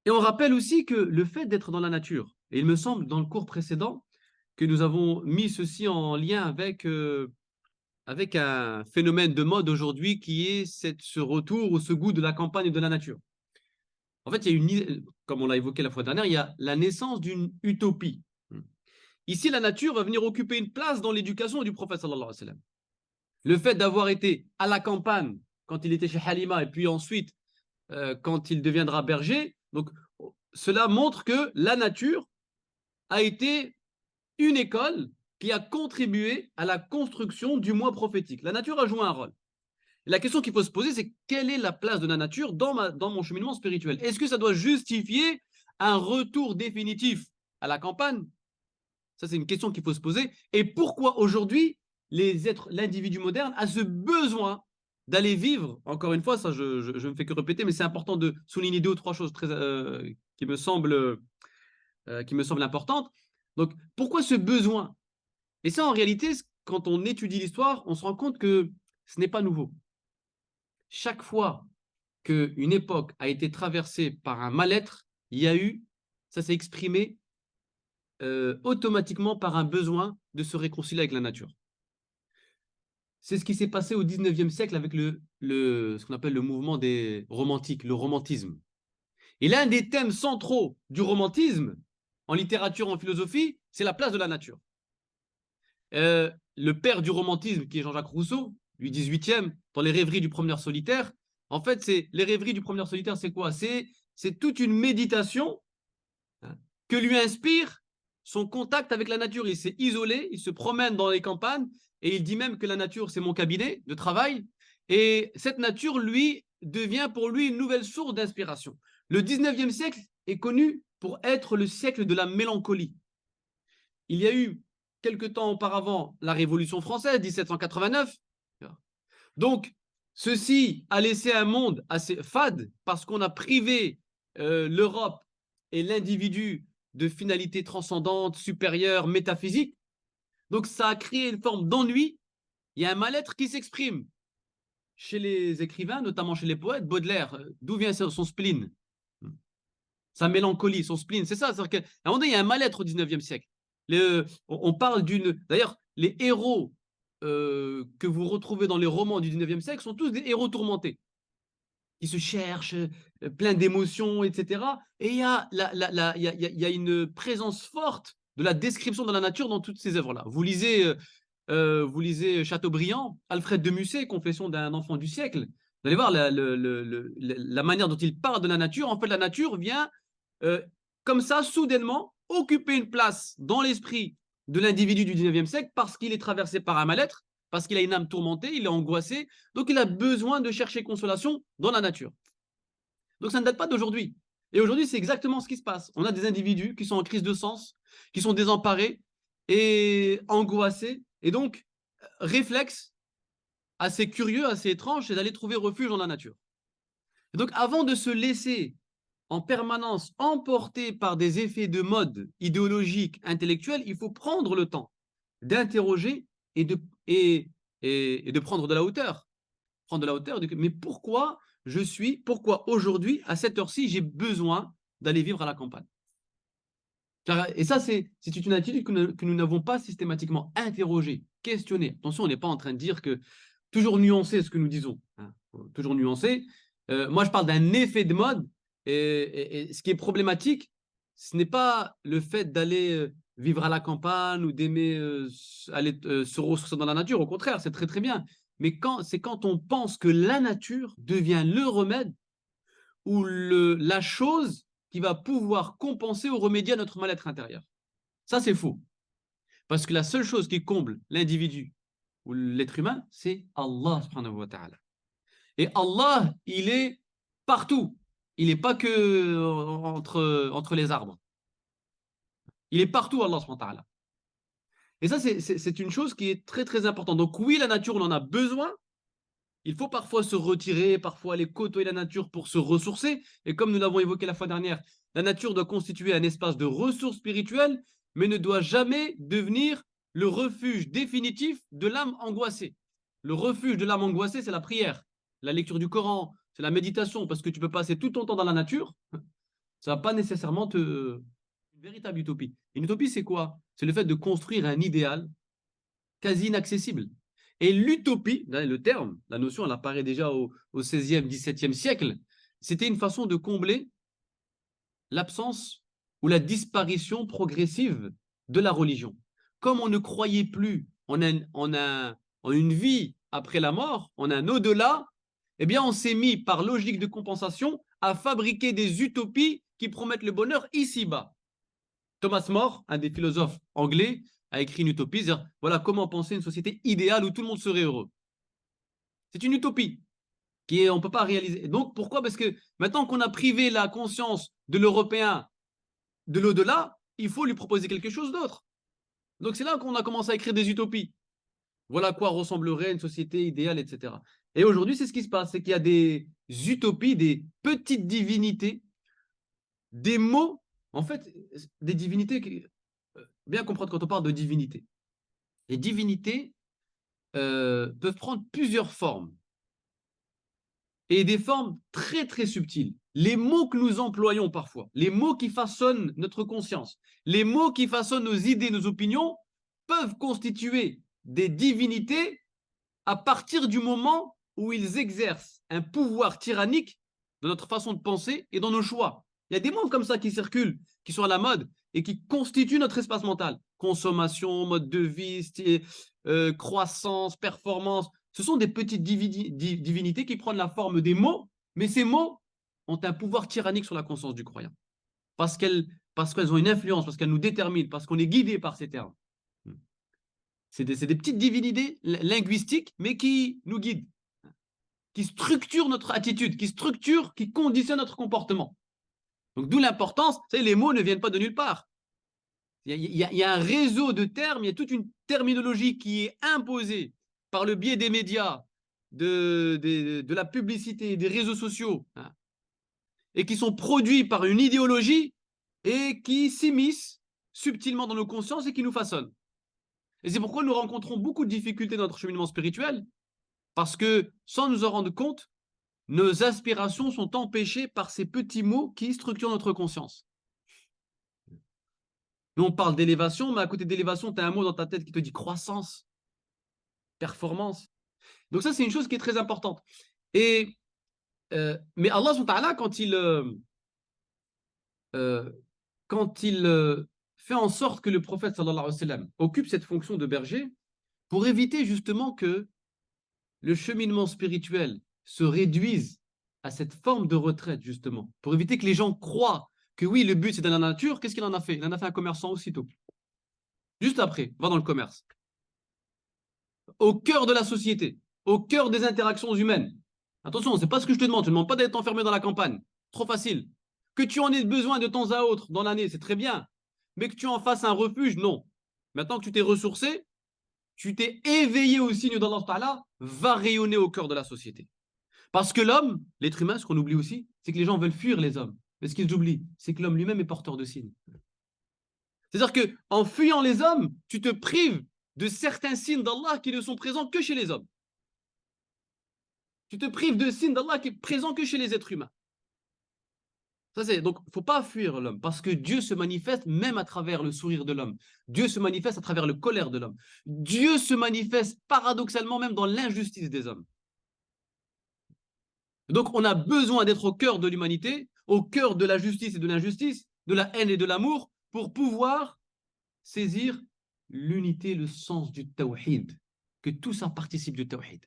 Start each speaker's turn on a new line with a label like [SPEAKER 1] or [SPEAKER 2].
[SPEAKER 1] Et on rappelle aussi que le fait d'être dans la nature, et il me semble dans le cours précédent que nous avons mis ceci en lien avec un phénomène de mode aujourd'hui qui est ce retour ou ce goût de la campagne et de la nature. En fait, comme on l'a évoqué la fois dernière, il y a la naissance d'une utopie. Ici, la nature va venir occuper une place dans l'éducation du prophète sallallahu alayhi wa sallam. Le fait d'avoir été à la campagne quand il était chez Halima et puis ensuite quand il deviendra berger, donc cela montre que la nature a été une école qui a contribué à la construction du moi prophétique. La nature a joué un rôle. Et la question qu'il faut se poser, c'est quelle est la place de la nature dans mon cheminement spirituel? Est-ce que ça doit justifier un retour définitif à la campagne? Ça, c'est une question qu'il faut se poser. Et pourquoi aujourd'hui, l'individu moderne a ce besoin d'aller vivre, encore une fois, ça je ne fais que répéter, mais c'est important de souligner deux ou trois choses qui me semblent importantes. Donc, pourquoi ce besoin? Et ça, en réalité, quand on étudie l'histoire, on se rend compte que ce n'est pas nouveau. Chaque fois qu'une époque a été traversée par un mal-être, ça s'est exprimé automatiquement par un besoin de se réconcilier avec la nature. C'est ce qui s'est passé au 19e siècle avec ce qu'on appelle le mouvement des romantiques, le romantisme. Et l'un des thèmes centraux du romantisme, en littérature, en philosophie, c'est la place de la nature. Le père du romantisme, qui est Jean-Jacques Rousseau, lui 18e, dans les rêveries du promeneur solitaire, en fait, les rêveries du promeneur solitaire, c'est quoi? C'est toute une méditation que lui inspire son contact avec la nature. Il s'est isolé, il se promène dans les campagnes et il dit même que la nature, c'est mon cabinet de travail. Et cette nature, lui, devient pour lui une nouvelle source d'inspiration. Le 19e siècle est connu pour être le siècle de la mélancolie. Il y a eu, quelque temps auparavant, la Révolution française, 1789. Donc, ceci a laissé un monde assez fade parce qu'on a privé l'Europe et l'individu de finalités transcendantes, supérieures, métaphysiques. Donc, ça a créé une forme d'ennui. Il y a un mal-être qui s'exprime chez les écrivains, notamment chez les poètes. Baudelaire, d'où vient son spleen? Sa mélancolie, son spleen, c'est ça. C'est-à-dire qu'à un moment donné, il y a un mal-être au 19e siècle. On parle d'une. D'ailleurs, les héros que vous retrouvez dans les romans du 19e siècle sont tous des héros tourmentés, qui se cherchent, plein d'émotions, etc. Et il y a une présence forte de la description de la nature dans toutes ces œuvres-là. Vous lisez Chateaubriand, Alfred de Musset, Confession d'un enfant du siècle. Vous allez voir la manière dont il parle de la nature. En fait, la nature vient euh, comme ça, soudainement, occuper une place dans l'esprit de l'individu du 19e siècle parce qu'il est traversé par un mal-être, parce qu'il a une âme tourmentée, il est angoissé, donc il a besoin de chercher consolation dans la nature. Donc ça ne date pas d'aujourd'hui. Et aujourd'hui, c'est exactement ce qui se passe. On a des individus qui sont en crise de sens, qui sont désemparés et angoissés. Et donc, réflexe assez curieux, assez étrange, c'est d'aller trouver refuge dans la nature. Et donc, avant de se laisser en permanence emporté par des effets de mode idéologique, intellectuel, il faut prendre le temps d'interroger et de prendre de la hauteur. Prendre de la hauteur, mais pourquoi aujourd'hui, à cette heure-ci, j'ai besoin d'aller vivre à la campagne? Et ça, c'est une attitude que nous n'avons pas systématiquement interrogée, questionnée. Attention, on n'est pas en train de dire que toujours nuancer ce que nous disons, hein, toujours nuancer. Moi, je parle d'un effet de mode. Et ce qui est problématique, ce n'est pas le fait d'aller vivre à la campagne ou d'aimer aller se ressourcer dans la nature. Au contraire, c'est très très bien. Mais c'est quand on pense que la nature devient le remède ou la chose qui va pouvoir compenser ou remédier à notre mal-être intérieur. Ça, c'est faux. Parce que la seule chose qui comble l'individu ou l'être humain, c'est Allah subhanahu wa ta'ala. Et Allah, il est partout. Il n'est pas que entre les arbres. Il est partout, Allah subhanahu wa ta'ala. Et ça, c'est une chose qui est très, très importante. Donc oui, la nature, on en a besoin. Il faut parfois se retirer, parfois aller côtoyer la nature pour se ressourcer. Et comme nous l'avons évoqué la fois dernière, la nature doit constituer un espace de ressources spirituelles, mais ne doit jamais devenir le refuge définitif de l'âme angoissée. Le refuge de l'âme angoissée, c'est la prière, la lecture du Coran, c'est la méditation, parce que tu peux passer tout ton temps dans la nature Ça ne va pas nécessairement te... Une véritable utopie. Une utopie, c'est quoi? C'est le fait de construire un idéal quasi inaccessible. Et l'utopie, le terme, la notion, elle apparaît déjà au XVIe, XVIIe siècle. C'était une façon de combler l'absence ou la disparition progressive de la religion. Comme on ne croyait plus en une vie après la mort, en un au-delà, eh bien, on s'est mis par logique de compensation à fabriquer des utopies qui promettent le bonheur ici-bas. Thomas More, un des philosophes anglais, a écrit une utopie, c'est-à-dire voilà comment penser une société idéale où tout le monde serait heureux. C'est une utopie on ne peut pas réaliser. Donc pourquoi? Parce que maintenant qu'on a privé la conscience de l'Européen de l'au-delà, il faut lui proposer quelque chose d'autre. Donc c'est là qu'on a commencé à écrire des utopies. Voilà à quoi ressemblerait une société idéale, etc. Et aujourd'hui, c'est ce qui se passe, c'est qu'il y a des utopies, des petites divinités, des mots, en fait, des divinités, bien comprendre quand on parle de divinité. Les divinités peuvent prendre plusieurs formes et des formes très très subtiles. Les mots que nous employons parfois, les mots qui façonnent notre conscience, les mots qui façonnent nos idées, nos opinions, peuvent constituer des divinités à partir du moment où ils exercent un pouvoir tyrannique dans notre façon de penser et dans nos choix. Il y a des mots comme ça qui circulent, qui sont à la mode et qui constituent notre espace mental. Consommation, mode de vie, croissance, performance. Ce sont des petites divinités qui prennent la forme des mots, mais ces mots ont un pouvoir tyrannique sur la conscience du croyant. Parce qu'elles ont une influence, parce qu'elles nous déterminent, parce qu'on est guidé par ces termes. C'est des petites divinités linguistiques, mais qui nous guident, qui structurent notre attitude, qui conditionnent notre comportement. Donc d'où l'importance, les mots ne viennent pas de nulle part. Il y a un réseau de termes, il y a toute une terminologie qui est imposée par le biais des médias, de la publicité, des réseaux sociaux, hein, et qui sont produits par une idéologie et qui s'immiscent subtilement dans nos consciences et qui nous façonnent. Et c'est pourquoi nous rencontrons beaucoup de difficultés dans notre cheminement spirituel, parce que sans nous en rendre compte, nos aspirations sont empêchées par ces petits mots qui structurent notre conscience. Nous, on parle d'élévation, mais à côté d'élévation, tu as un mot dans ta tête qui te dit croissance, performance. Donc ça, c'est une chose qui est très importante. Mais Allah, quand il fait en sorte que le prophète sallallahu alayhi wa sallam occupe cette fonction de berger, pour éviter justement que le cheminement spirituel se réduise à cette forme de retraite, justement, pour éviter que les gens croient que oui, le but c'est dans la nature, qu'est-ce qu'il en a fait? Il en a fait un commerçant aussitôt. Juste après, va dans le commerce. Au cœur de la société, au cœur des interactions humaines. Attention, c'est pas ce que je te demande. Je ne demande pas d'être enfermé dans la campagne. Trop facile. Que tu en aies besoin de temps à autre dans l'année, c'est très bien. Mais que tu en fasses un refuge, non. Maintenant que tu t'es ressourcé, tu t'es éveillé au signe d'Allah, va rayonner au cœur de la société. Parce que l'homme, l'être humain, ce qu'on oublie aussi, c'est que les gens veulent fuir les hommes. Mais ce qu'ils oublient, c'est que l'homme lui-même est porteur de signes. C'est-à-dire qu'en fuyant les hommes, tu te prives de certains signes d'Allah qui ne sont présents que chez les hommes. Tu te prives de signes d'Allah qui sont présents que chez les êtres humains. Donc, il ne faut pas fuir l'homme, parce que Dieu se manifeste même à travers le sourire de l'homme. Dieu se manifeste à travers la colère de l'homme. Dieu se manifeste paradoxalement même dans l'injustice des hommes. Donc, on a besoin d'être au cœur de l'humanité, au cœur de la justice et de l'injustice, de la haine et de l'amour, pour pouvoir saisir l'unité, le sens du tawhid, que tout ça participe du tawhid.